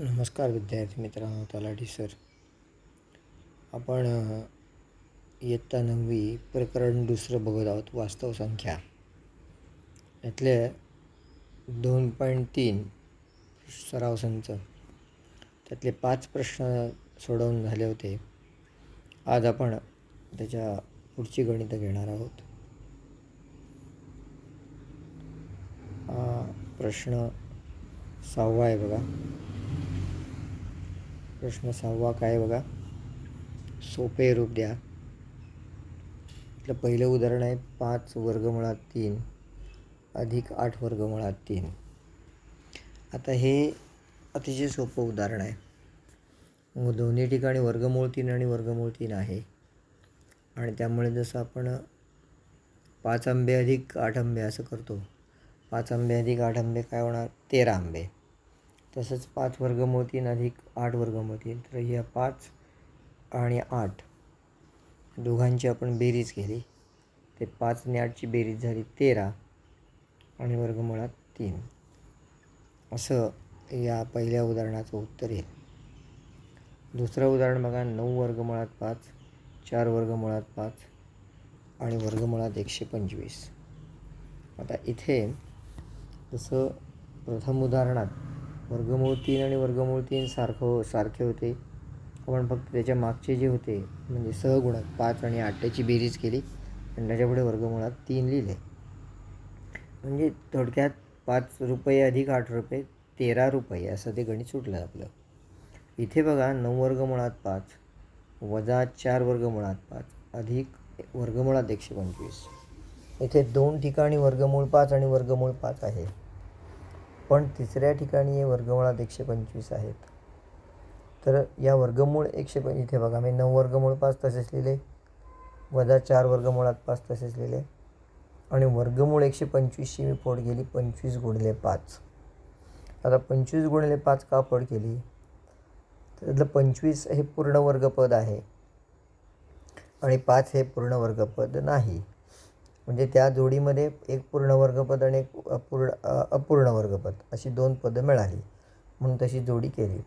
नमस्कार विद्यार्थी मित्रांनो, तलाठी सर. आपण इयत्ता 9वी प्रकरण दुसरं बघत आहोत, वास्तव संख्या. यातले 2.3 सराव संच, त्यातले 5 प्रश्न सोडवून झाले होते. आज आपण त्याच्या पुढची गणितं घेणार आहोत. प्रश्न 6वा आहे बघा. प्रश्न 6वा काय बघा, सोपे रूप द्या. आपलं पहिलं उदाहरण आहे 5 वर्गमुळात 3 अधिक 8 वर्गमुळात 3. आता हे अतिशय सोपं उदाहरण आहे. दोन्ही ठिकाणी वर्गमूळ 3 आणि वर्गमूळ 3 आहे. आणि त्यामुळे जसं आपण 5 आंबे अधिक 8 आंबे असं करतो, 5 आंबे अधिक 8 आंबे काय होणार, 13 आंबे. तसंच 5 वर्गमूळ 3 अधिक 8 वर्गमूळ 3, तर ह्या 5 आणि 8 दोघांची आपण बेरीज केली, ते 5 आणि 8ची बेरीज झाली 13 आणि वर्गमुळात 3. असं या पहिल्या उदाहरणाचं उत्तर येईल. दुसरं उदाहरण बघा, 9 वर्गमुळात 5, 4 वर्गमुळात 5 आणि वर्गमुळात 125. आता इथे जसं प्रथम उदाहरणात वर्गमूळ 3 आणि वर्गमूळ 3 सारखे होते. आपण फक्त त्याच्या मागचे जे होते म्हणजे सहगुणक 5 आणि 8 त्याची बेरीज केली आणि त्याच्यापुढे वर्गमुळात 3 लिहिले. म्हणजे थोडक्यात 5 रुपये अधिक 8 रुपये 13 रुपये असं ते गणित सुटलं आपलं. इथे बघा, 9 वर्गमुळात 5 वजा 4 वर्गमुळात 5 अधिक वर्गमुळात 125. इथे दोन ठिकाणी वर्गमूळ 5 आणि वर्गमूळ 5 आहे, पण तिसऱ्या ठिकाणी हे वर्गमुळात 125 आहेत. तर या वर्गमूळ 125, इथे बघा मी 9 वर्गमूळ 5 तसेच लिहिले, वजा 4 वर्गमुळात 5 तसेच लिहिले आणि वर्गमूळ 125ची मी फोड केली 25 गुणिले 5. आता 25 गुणिले 5 का फोड केली, त्यातलं 25 हे पूर्ण वर्गपद आहे आणि 5 हे पूर्ण वर्गपद नाही. म्हणजे त्या जोडीमध्ये एक पूर्ण वर्गपद आणि एक अपूर्ण वर्गपद अशी 2 पदं मिळाली, म्हणून तशी जोडी केली.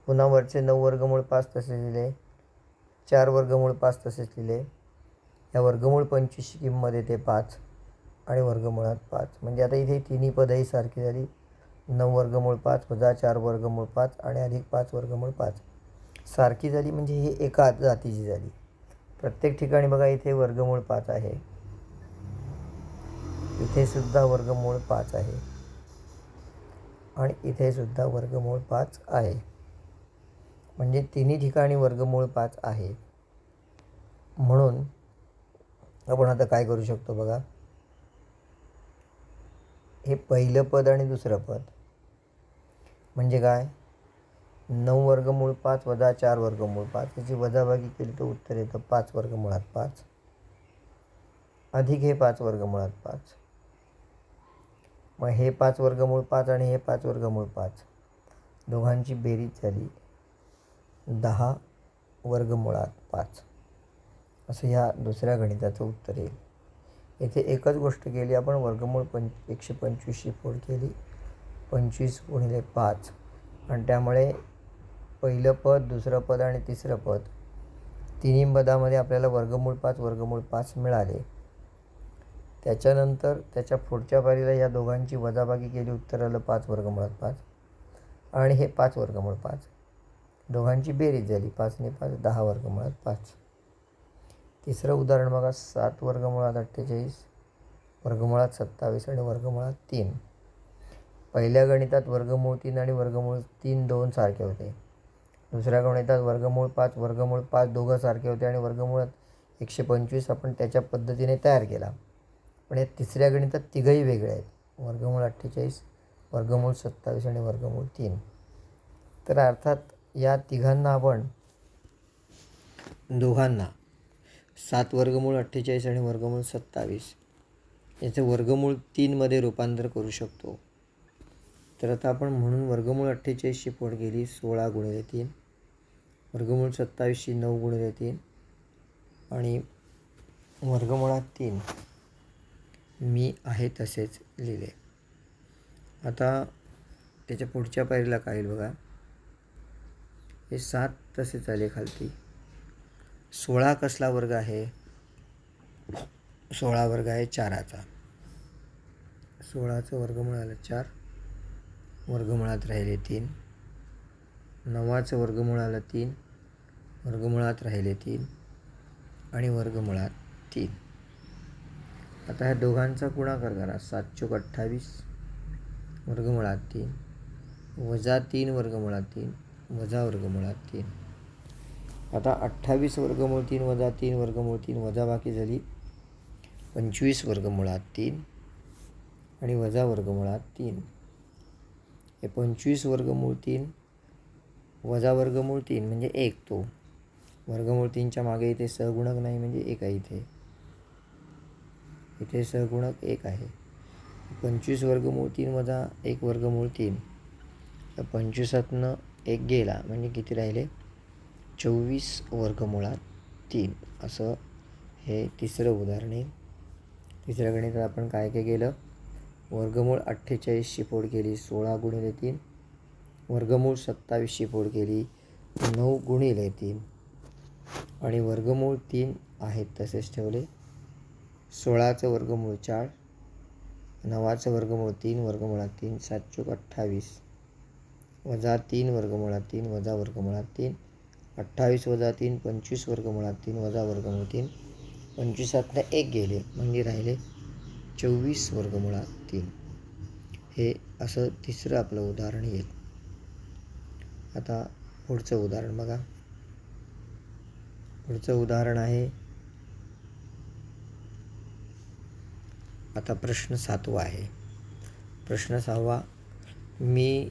पुन्हा वरचे 9 वर्गमूळ 5 तसेच लिहिले, 4 वर्गमूळ 5 तसेच लिहिले. या वर्गमूळ 25ची किंमत येते 5 आणि वर्गमुळात 5. म्हणजे आता इथे तिन्ही पदंही सारखी झाली. 9 वर्गमूळ 5 वजा 4 वर्गमूळ 5 आणि अधिक 5 वर्गमूळ 5 सारखी झाली, म्हणजे ही एका जातीची झाली. प्रत्येक ठिकाणी बघा, इथे वर्गमूळ 5 आहे, इथे सुद्धा वर्गमूळ 5 आहे आणि इथे सुद्धा वर्गमूळ 5 आहे. म्हणजे तिन्ही ठिकाणी वर्गमूळ 5 आहे. म्हणून आपण आता काय करू शकतो बघा, हे पहिलं पद आणि दुसरं पद म्हणजे काय, 9 वर्गमूळ 5 वजा 4 वर्गमूळ 5 याची वजाबाकी केली तर उत्तर येतं 5 वर्गमुळात 5 अधिक हे 5 वर्गमुळात 5. मग हे 5 वर्गमूळ 5 आणि हे 5 वर्गमूळ 5 दोघांची बेरीज झाली 10 वर्गमुळात 5. असं ह्या दुसऱ्या गणिताचं उत्तर येईल. येथे एकच गोष्ट केली आपण, वर्गमूळ 125ची फोड केली 25 गुणिले 5 आणि त्यामुळे पहिलं पद, दुसरं पद आणि तिसरं पद तिन्ही पदामध्ये आपल्याला वर्गमूळ 5 मिळाले. त्याच्यानंतर त्याच्या पुढच्या पारीला या दोघांची वजाबाकी केली, उत्तर आलं 5 वर्गमुळात 5 आणि हे 5 वर्गमूळ 5 दोघांची बेरीज झाली 5 आणि 5 10 वर्गमुळात 5. तिसरं उदाहरण बघा, 7 वर्गमुळात 48 वर्गमुळात 27 आणि वर्गमुळात 3. पहिल्या गणितात वर्गमूळ 3 आणि वर्गमूळ 3 दोन सारखे होते. दुसऱ्या गणितात वर्गमूळ 5 दोघं सारखे होते आणि वर्गमूळात 125 आपण त्याच्या पद्धतीने तयार केला. पण या तिसऱ्या गणितात तिघंही वेगळे आहेत, वर्गमूळ 48 वर्गमूळ 27 आणि वर्गमूळ 3. तर अर्थात या तिघांना आपण दोघांना 7 वर्गमूळ 48 आणि वर्गमूळ 27 याचं वर्गमूळ 3मध्ये रूपांतर करू शकतो. तर आता आपण म्हणून वर्गमूळ 48ची फोड केली 16 गुणिले 3, वर्गमूळ 27ची 9 गुणिले 3 आणि वर्गमुळात 3 मी आहे तसेच लिहिले. आता त्याच्या पुढच्या पायरीला काय येईल बघा, हे 7 तसेच आले खालती. 16 कसला वर्ग आहे? 16 वर्ग आहे 4चा. 16चं वर्गमूळ आलं 4, वर्गमुळात राहिले 3. 9चं वर्गमूळ आलं 3, वर्गमुळात राहिले 3 आणि वर्गमुळात 3. आता ह्या दोघांचा गुणाकार करा. 7 चोक 28, वर्गमुळात 3, वजा 3 वर्गमुळात 3, वजा वर्गमुळात 3. आता 28 वर्गमूळ 3 वजा 3 वर्गमूळ 3 वजा बाकी झाली 25 वर्गमुळात 3 आणि वजा वर्गमुळात 3. हे 25 वर्गमूळ 3 वजा वर्गमूळ 3 म्हणजे 1. तो वर्गमूळ 3च्या मागे इथे सहगुणक नाही म्हणजे 1 आहे. इथे सहगुणक 1 आहे. 25 वर्गमूळ 3 वजा 1 वर्गमूळ 3, तर 25तनं 1 गेला म्हणजे किती राहिले? 24 वर्गमुळात 3. असं हे तिसरं उदाहरण आहे. तिसऱ्या गणितात आपण काय केलं? वर्गमूळ 48ची फोड केली 16 गुणिले 3, वर्गमूळ 27ची फोड केली 9 गुणिले 3 आणि वर्गमूळ 3 आहेत तसेच ठेवले. 16चं वर्गमूळ 4, 9चं वर्गमूळ 3, वर्गमुळात 3, 7 चोक 28, वजा 3 वर्गमुळात 3, वजा वर्गमुळात 3, 28 वजा 3 25 वर्गमुळात 3, वजा वर्गमूळ 3, 25तनं 1 गेले म्हणजे राहिले 24 वर्गमुळात 3. हे असं तिसरं आपलं उदाहरण येईल. आता पुढचं उदाहरण बघा. पुढचं उदाहरण आहे आता प्रश्न 7वा आहे. प्रश्न 6वा मी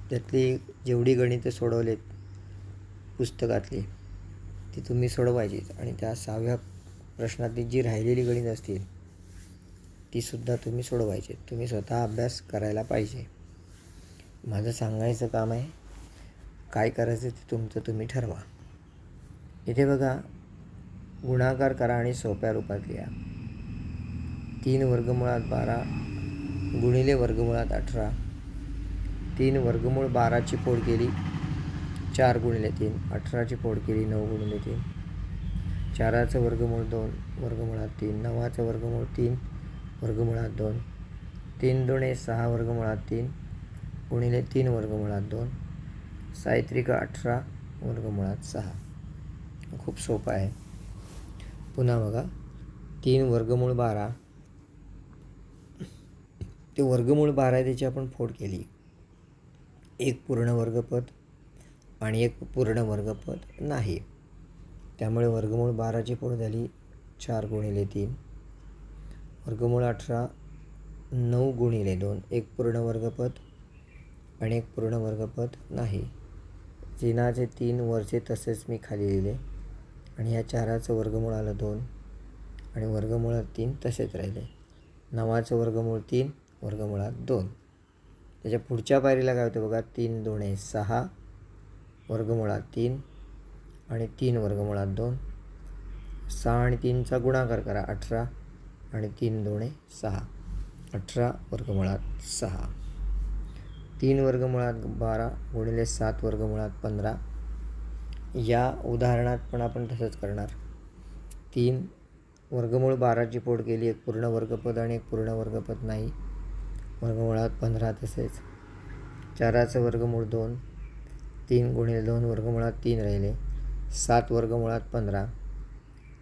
त्यातली जेवढी गणितं सोडवलेत पुस्तकातली ती तुम्ही सोडवायचीच आणि त्या 6व्या प्रश्नातली जी राहिलेली गणितं असतील तीसुद्धा तुम्ही सोडवायची. तुम्ही स्वतः अभ्यास करायला पाहिजे. माझं सांगायचं काम आहे. काय करायचं ते तुमचं तुम्ही ठरवा. इथे बघा गुणाकार करा आणि सोप्या रूपात लिहा. 3 वर्गमुळात 12 गुणिले वर्गमुळात 18. 3 वर्गमूळ 12ची फोड केली 4 गुणिले 3. 18ची फोड केली 9 गुणिले 3. 4चं वर्गमूळ 2 वर्गमुळात 3. 9चं वर्गमूळ 3 वर्गमुळात 2. 3 दुणे 6 वर्गमुळात 3 गुणिले 3 वर्गमुळात 2. 6 18 वर्गमुळात 6. खूप सोपं आहे. पुन्हा बघा 3 वर्गमूळ 12 ते वर्गमूळ 12 आहे त्याची आपण फोड केली. एक पूर्ण वर्गपद आणि एक पूर्ण वर्गपद नाही. त्यामुळे वर्गमूळ 12ची फोड झाली 4 गुणिले 3. वर्गमूळ 18 9 गुणिले 2. एक पूर्ण वर्गपद आणि एक पूर्ण वर्गपद नाही. चिन्हाचे 3 वरचे तसेच मी खाली लिहिले आणि ह्या 4चं वर्गमूळ आलं 2 आणि वर्गमुळात 3 तसेच राहिले. 9चं वर्गमूळ 3 वर्गमुळात 2. त्याच्या पुढच्या पायरीला काय होतं बघा. 3 दुणे 6 वर्गमुळात 3 आणि 3 वर्गमुळात 2. 6 आणि 3चा गुणाकार करा 18 आणि 3 दुणे 6. 18 वर्गमुळात 6. 3 वर्गमुळात 12 गुणिले 7 वर्गमुळात 15. या उदाहरणात पण आपण तसंच करणार. 3 वर्गमूळ 12ची फोड केली. एक पूर्ण वर्गपद आणि एक पूर्ण वर्गपद नाही. वर्गमुळात 15 तसेच. 4चं वर्गमूळ 2. 3 गुणिले 2 वर्गमुळात 3 राहिले. 7 वर्गमुळात 15.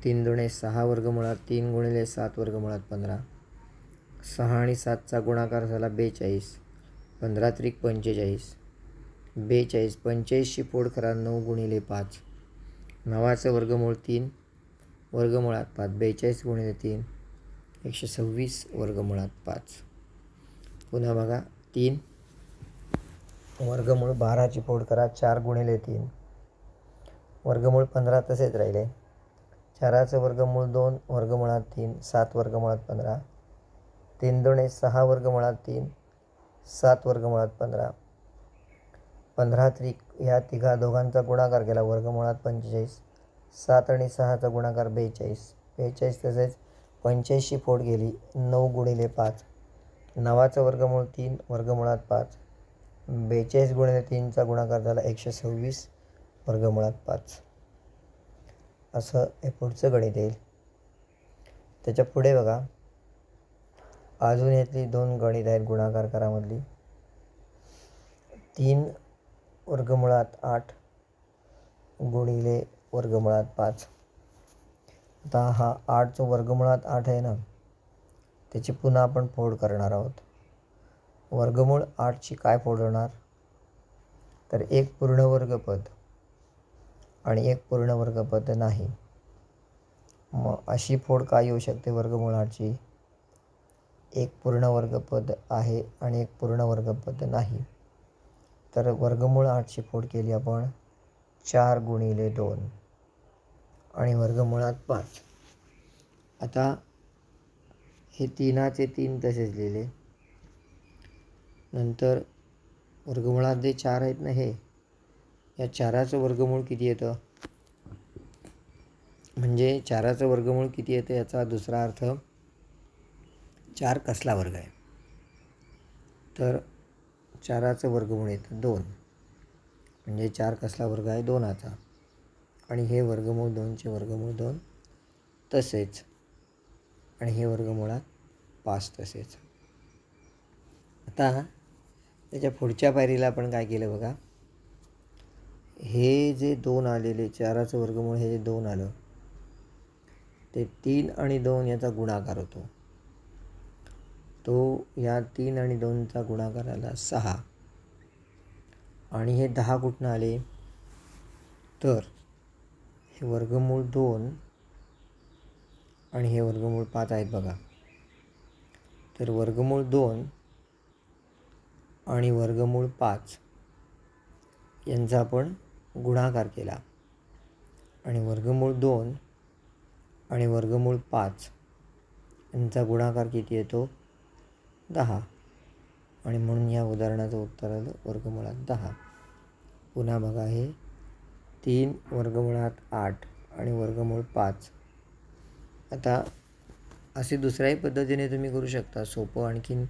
3 दुणे 6 वर्गमुळात 3 गुणिले 7 वर्गमुळात 15. 6 आणि 7चा गुणाकार झाला 42. 15 त्रिक 45. 42. 45ची फोड करा 9 गुणिले 5. 9चं वर्गमूळ 3 वर्गमुळात 5. 42 गुणिले 3 126 वर्गमुळात 5. पुन्हा बघा 3 वर्गमूळ 12ची फोड करा 4 गुणिले 3. वर्गमूळ 15 तसेच राहिले. 4चं वर्गमूळ 2 वर्गमुळात 3. 7 वर्गमुळात 15. 3 दुणे 6 वर्गमुळात 3. 7 वर्गमुळात 15. 15 त्रिक ह्या दोघांचा गुणाकार केला वर्गमुळात 45. 7 आणि 6चा गुणाकार 42. 42 तसेच 45ची फोड केली 9 गुणिले 5. 9चं वर्गमूळ 3 वर्गमुळात 5. 42 गुणिले 3चा गुणाकार झाला 126 वर्गमुळात 5. असं हे पुढचं गणित येईल. त्याच्या पुढे बघा, अजून यातली 2 गणित आहेत गुणाकार करामधली. 3 वर्गमुळात 8 गुणिले वर्गमुळात 5. आता हा 8 जो वर्गमुळात 8 आहे ना, त्याची पुन्हा आपण फोड करणार आहोत. वर्गमूळ 8ची काय फोड होणार, तर एक पूर्ण वर्गपद आणि एक पूर्ण वर्गपद नाही. मग अशी फोड काय येऊ शकते वर्गमूळ 8ची, एक पूर्ण वर्गपद आहे आणि एक पूर्ण वर्गपद नाही. तर वर्गमूळ 8ची फोड केली आपण 4 गुणिले 2 आणि वर्गमुळात 5. आता हे 3चे 3 तसेच लिहिले. नंतर वर्गमुळात जे 4 आहेत ना, हे या 4चं वर्गमूळ किती येतं, म्हणजे 4चं वर्गमूळ किती येतं याचा दुसरा अर्थ 4 कसला वर्ग आहे. तर 4चं वर्गमूळ येतं 2, म्हणजे 4 कसला वर्ग आहे 2चा. आणि हे वर्गमूळ 2चे वर्गमूळ 2 तसेच, आणि हे वर्गमुळात 5 तसेच. आता त्याच्या पुढच्या पायरीला आपण काय केलं बघा, हे जे 2 आलेले 4चं वर्गमूळ हे जे 2 आलं ते 3 आणि 2 याचा गुणाकार होतो. तो या 3 आणि 2चा गुणाकार आला 6. आणि हे 10 कुठनं आले, तर हे वर्गमूळ 2 आणि हे वर्गमूळ 5 आहेत बघा. तर वर्गमूळ 2 आणि वर्गमूळ 5 यांचा आपण गुणाकार केला, आणि वर्गमूळ 2 आणि वर्गमूळ 5 यांचा गुणाकार किती येतो 10. आणि म्हणून या उदाहरणाचं उत्तर आलं वर्गमुळात 10. पुन्हा बघा, हे 3 वर्गमुळात 8 आणि वर्गमूळ 5. आता असे दुसऱ्याही पद्धतीने तुम्ही करू शकता. सोपं आणखीन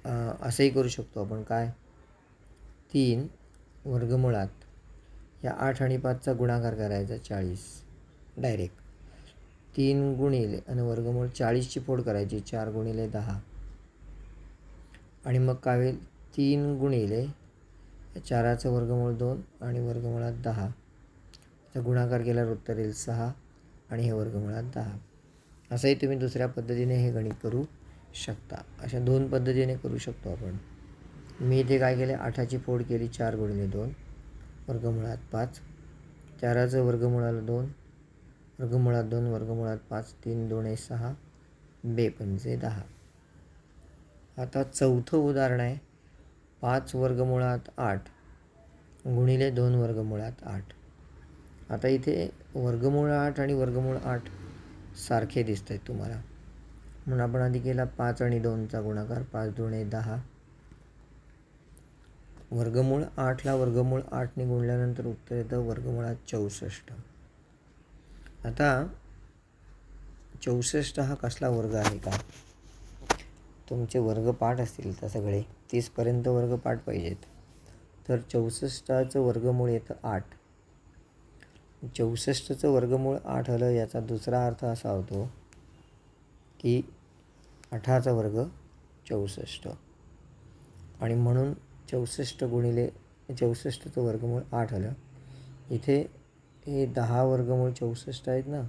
असंही करू शकतो आपण. काय, 3 वर्गमुळात या 8 आणि 5चा गुणाकार करायचा 40 डायरेक्ट. 3 गुणिले आणि वर्गमूळ 40ची फोड करायची 4 गुणिले 10. आणि मग काय होईल, 3 गुणिले 4चं वर्गमूळ 2 आणि वर्गमुळात 10 चा गुणाकार केल्यावर उत्तर येईल 6 आणि हे वर्गमुळात 10. असंही तुम्ही दुसऱ्या पद्धतीने हे गणित करू शकता. अशा 2 पद्धतीने करू शकतो आपण. मी इथे काय केले, 8ची फोड केली 4 गुणिले 2 वर्गमुळात 5. 4चं वर्गमुळाला 2 वर्गमुळात 2 वर्गमुळात 5. 3 2 6 2 10. आता चौथं उदाहरण आहे 5 वर्गमुळात 8 गुणिले 2 वर्गमुळात 8. आता इथे वर्गमूळ 8 आणि वर्गमूळ 8 सारखे दिसत आहेत तुम्हाला, म्हणून आपण आधी केला 5 आणि 2चा गुणाकार 5 2 10. वर्गमूळ 8ला वर्गमूळ 8ने गुणल्यानंतर उत्तर येतं वर्गमुळात 64. आता 64 हा कसला वर्ग आहे का, तुमचे वर्ग पाठ असतील तर सगळे 30पर्यंत वर्ग पाठ पाहिजेत. तर 64चं वर्गमूळ येतं 8. 64चं वर्गमूळ 8 आलं याचा दुसरा अर्थ असा होतो की 8चा वर्ग 64. आणि म्हणून 64 गुणिले 64चं वर्गमूळ 8 आलं. इथे हे 10 वर्गमूळ 64 आहेत ना,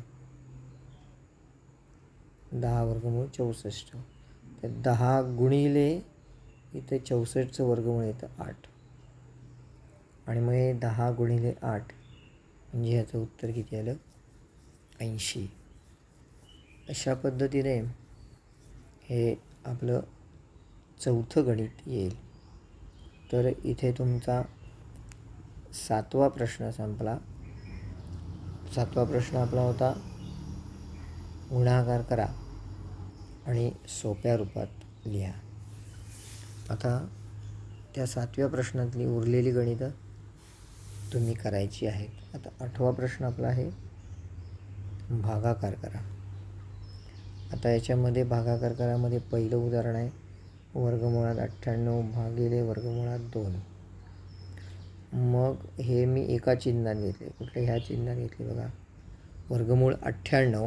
10 वर्गमूळ 64. तर 10 गुणिले इथे 64चं वर्गमूळ येतं 8. आणि मग हे 10 गुणिले 8 म्हणजे ह्याचं उत्तर किती आलं 80. अशा पद्धतीने हे आपलं चौथं गणित येईल. तर इथे तुमचा 7वा प्रश्न संपला. 7वा प्रश्न आपला होता गुणाकार करा आणि सोप्या रूपात लिहा. आता त्या 7व्या प्रश्नातली उरलेली गणितं तुम्ही करायची आहेत. आता 8वा प्रश्न आपला आहे भागाकार करा. आता याच्यामध्ये भागाकार करामध्ये पहिलं उदाहरण आहे वर्गमुळात 98 भागिले वर्गमुळात 2. मग हे मी एका चिन्हात घेतले, कुठल्या ह्या चिन्हात घेतले बघा. वर्गमूळ 98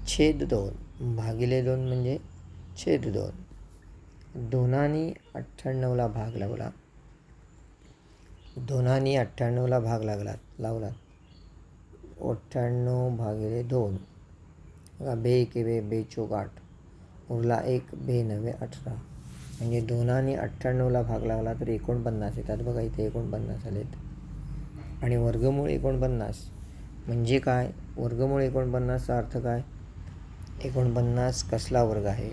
छेद 2 भागिले 2 म्हणजे छेद 2. 2नी 98ला भाग लावला. 2नी 98ला भाग लावला. 98 भागिले 2 बघा. बे एके बे, बे चोक 8, उरला 1, बे 9 18. म्हणजे 2नी 98ला भाग लावला तर 49 येतात बघा. इथे 49 आलेत. आणि वर्गमूळ 49 म्हणजे काय? वर्गमूळ 49चा अर्थ काय? 49 कसला वर्ग आहे?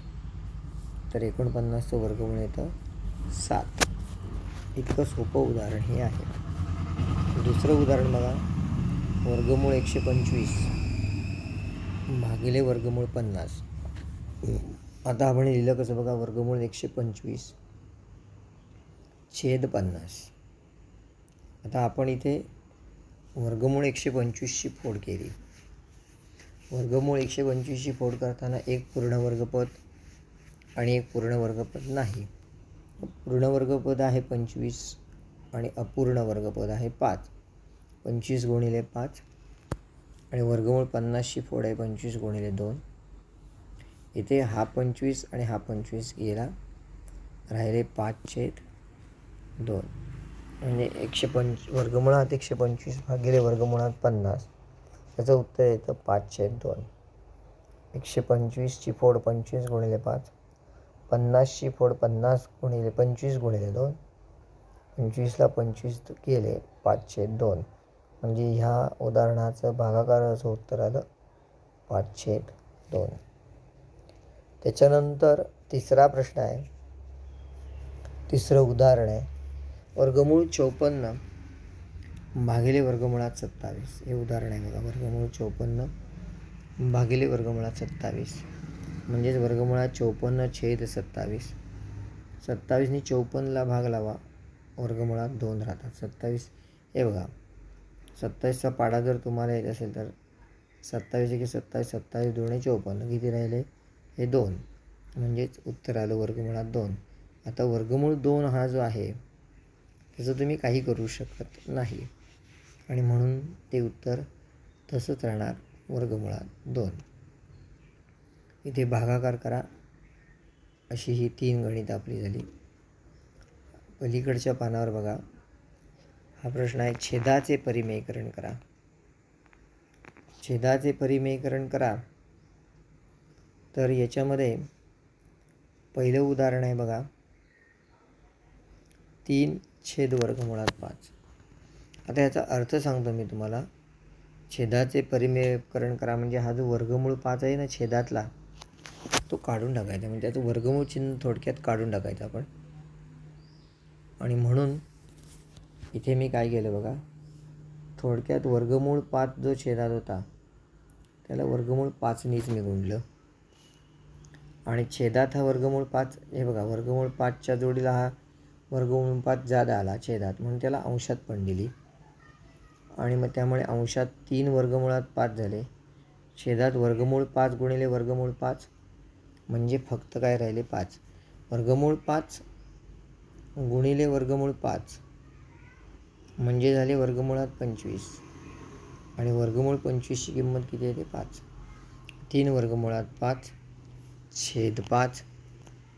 तर 49चं वर्गमूळ येतं 7. इतकं सोपं उदाहरण हे आहे. दुसरं उदाहरण बघा. वर्गमूळ 125 भागिले वर्गमूळ 50. आता आपण लिहिलं कसं बघा. वर्गमूळ 125 छेद 50. आता आपण इथे वर्गमूळ 125ची फोड केली. वर्गमूळ 125ची फोड करताना एक पूर्ण वर्गपद आणि एक पूर्ण वर्गपद नाही. पूर्ण वर्गपद आहे 25 आणि अपूर्ण वर्गपद आहे 5. 25 गुणिले 5 आणि वर्गमूळ 50ची फोड आहे 25 गुणिले 2. इथे हा 25 आणि हा 25 गेला, राहिले 5/2. म्हणजे 125 वर्गमुळात 125 भागिले वर्गमुळात 50. त्याचं उत्तर येतं 5/2. 125ची फोड 25 गुणिले 5, 50ची फोड 50 गुणिले 25 गुणिले 2. 25ला 25 गेले, 5/2. म्हणजे ह्या उदाहरणाचं भागाकाराचं उत्तर आलं 5/2. त्याच्यानंतर तिसरा प्रश्न आहे. तिसरं उदाहरण आहे. वर्गमूळ 54 भागिले वर्गमुळात 27. हे उदाहरण आहे बघा. वर्गमूळ 54 भागिले वर्गमुळात 27 म्हणजेच वर्गमुळात 54 छेद 27. 27नी 54ला भाग लावा, वर्गमुळात 2 राहतात. 27 हे बघा. 27चा पाढा जर तुम्हाला येत असेल तर 27 एके 27, 27 2 54. किती राहिले? हे 2. म्हणजेच उत्तर आलं वर्गमुळात 2. आता वर्गमूळ 2 हा जो आहे त्याचं तुम्ही काही करू शकत नाही आणि म्हणून ते उत्तर तसंच राहणार, वर्गमुळात 2. इथे भागाकार करा. अशी ही 3 गणित आपली झाली. पलीकडच्या पानावर बघा. हा प्रश्न आहे. छेदाचे परिमेयकरण करा. छेदाचे परिमेयकरण करा. तर याच्यामध्ये पहिलं उदाहरण आहे बघा. 3 छेद वर्गमुळात 5. आता याचा अर्थ सांगतो मी तुम्हाला. छेदाचे परिमेयकरण करा म्हणजे हा जो वर्गमूळ 5 आहे ना छेदातला, तो काढून टाकायचा. म्हणजे त्याचं वर्गमूळ चिन्ह थोडक्यात काढून टाकायचं आपण. आणि म्हणून इथे मी काय केलं बघा. थोडक्यात वर्गमूळ 5 जो छेदात होता त्याला वर्गमूळ 5नीच मी गुणलं. आणि छेदात हा वर्गमूळ 5 हे बघा. वर्गमूळ 5च्या जोडीला हा वर्गमूळ 5 जादा आला छेदात, म्हणून त्याला अंशात पण दिली. आणि मग त्यामुळे अंशात 3 वर्गमुळात 5 झाले. छेदात वर्गमूळ 5 गुणिले वर्गमूळ 5 म्हणजे फक्त काय राहिले 5. वर्गमूळ 5 गुणिले वर्गमूळ 5 म्हणजे झाले वर्गमुळात 25. आणि वर्गमूळ 25ची किंमत किती येते? 5. 3 वर्गमुळात 5 छेद 5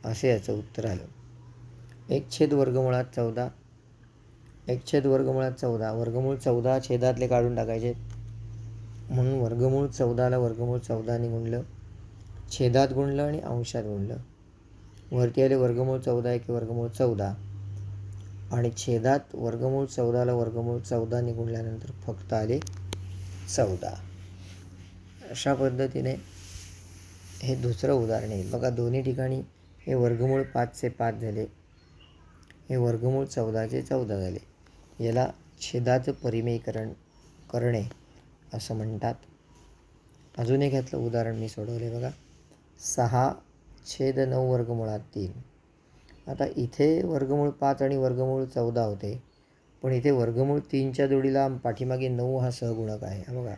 असे याचं उत्तर आलं. 1 छेद वर्गमुळात 14. 1 छेद वर्गमुळात 14. वर्गमूळ 14 छेदातले काढून टाकायचे, म्हणून वर्गमूळ 14ला वर्गमूळ 14नी गुणलं. छेदात गुणलं आणि अंशात गुणलं. वरती आले वर्गमूळ 14 एके वर्गमूळ 14 आणि छेदात वर्गमूळ 14ला वर्गमूळ 14नी गुणल्यानंतर फक्त आले 14. अशा पद्धतीने हे दुसरं उदाहरण येईल बघा. दोन्ही ठिकाणी हे वर्गमूळ 5चे 5 झाले, हे वर्गमूळ 14चे 14 झाले. याला छेदाचं परिमेयकरण करणे असं म्हणतात. अजून एक ह्यातलं उदाहरण मी सोडवले बघा. 6/9 वर्गमुळात 3. आता इथे वर्गमूळ 5 आणि वर्गमूळ 14 होते, पण इथे वर्गमूळ 3च्या जोडीला पाठीमागे 9 हा सहगुणक आहे. हा बघा.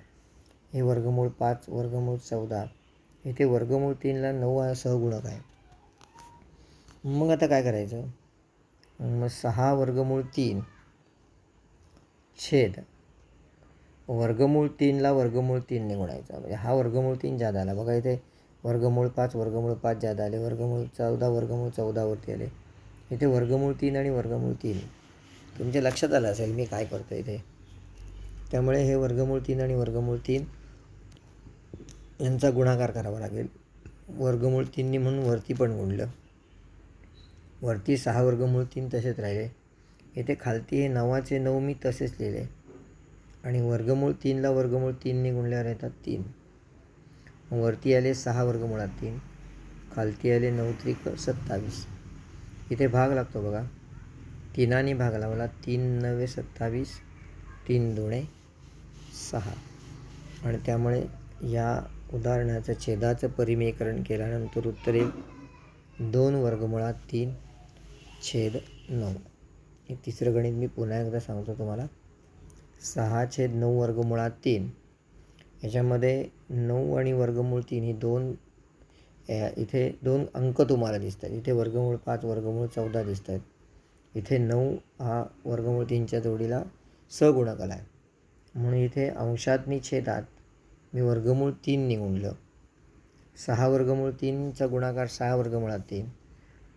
हे वर्गमूळ 5 वर्गमूळ 14, इथे वर्गमूळ 3ला 9 हा सहगुणक आहे. मग आता काय करायचं? मग 6 वर्गमूळ 3 छेद वर्गमूळ 3ला वर्गमूळ 3ने गुणायचा. म्हणजे हा वर्गमूळ 3 ज्यादा आला बघा. इथे वर्गमूळ 5 ज्यादा आले, वर्गमूळ 14 वरती आले. इथे वर्गमूळ 3 आणि वर्गमूळ 3 तुमच्या लक्षात आलं असेल मी काय करतो इथे. त्यामुळे हे वर्गमूळ 3 आणि वर्गमूळ 3 यांचा गुणाकार करावा लागेल. वर्गमूळ 3नी म्हणून वरती पण गुणलं. वरती 6 वर्गमूळ 3 तसेच राहिले. इथे खालती हे 9चे 9 मी तसेच लिहिले आणि वर्गमूळ 3ला वर्गमूळ 3नी गुणल्यावर येतात 3. वरती आले 6 वर्गमुळात 3, खालती आले 9 त्रिक 27. इथे भाग लागतो बघा. 3नी भाग लावला. 3 9 27, 3 2 6 आणि त्यामुळे या उदाहरणाचं छेदाचं परिमेयकरण केल्यानंतर उत्तर येईल 2 वर्गमुळात 3 छेद 9. हे तिसरं गणित मी पुन्हा एकदा सांगतो तुम्हाला. 6/9 वर्गमुळात 3 याच्यामध्ये 9 आणि वर्गमूळ 3 ही इथे 2 अंक तुम्हाला दिसत आहेत. इथे वर्गमूळ 5 वर्गमूळ 14 दिसत आहेत. इथे 9 हा वर्गमूळ 3च्या जोडीला सगुणक आहे. म्हणून इथे अंशातनी छेदात मी वर्गमूळ 3नी गुणलं. 6 वर्गमूळ 3चा गुणाकार 6 वर्गमुळात 3.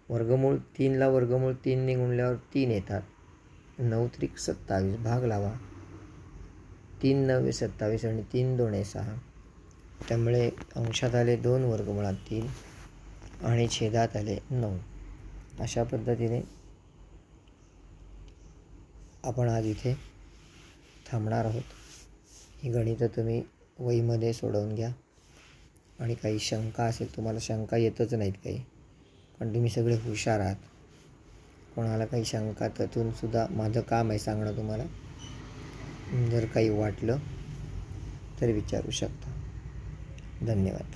वर्गमूळ 3ला वर्गमूळ 3नी गुणल्यावर 3 येतात. 9 त्रिक 27 भाग लावा. 3 9 27 आणि 3 2 6. त्यामुळे अंशात आले 2 वर्गमुळात 3 आणि छेदात आले 9. अशा पद्धतीने आपण आज इथे थांबणार आहोत. ही गणितं तुम्ही वहीमध्ये सोडवून घ्या आणि काही शंका असेल, तुम्हाला शंका येतच नाहीत काही, पण तुम्ही सगळे हुशार आहात. कोणाला काही शंका त्यातून सुद्धा माझं काम आहे सांगणं तुम्हाला. जर काही वाटलं तर विचारू शकता. धन्यवाद.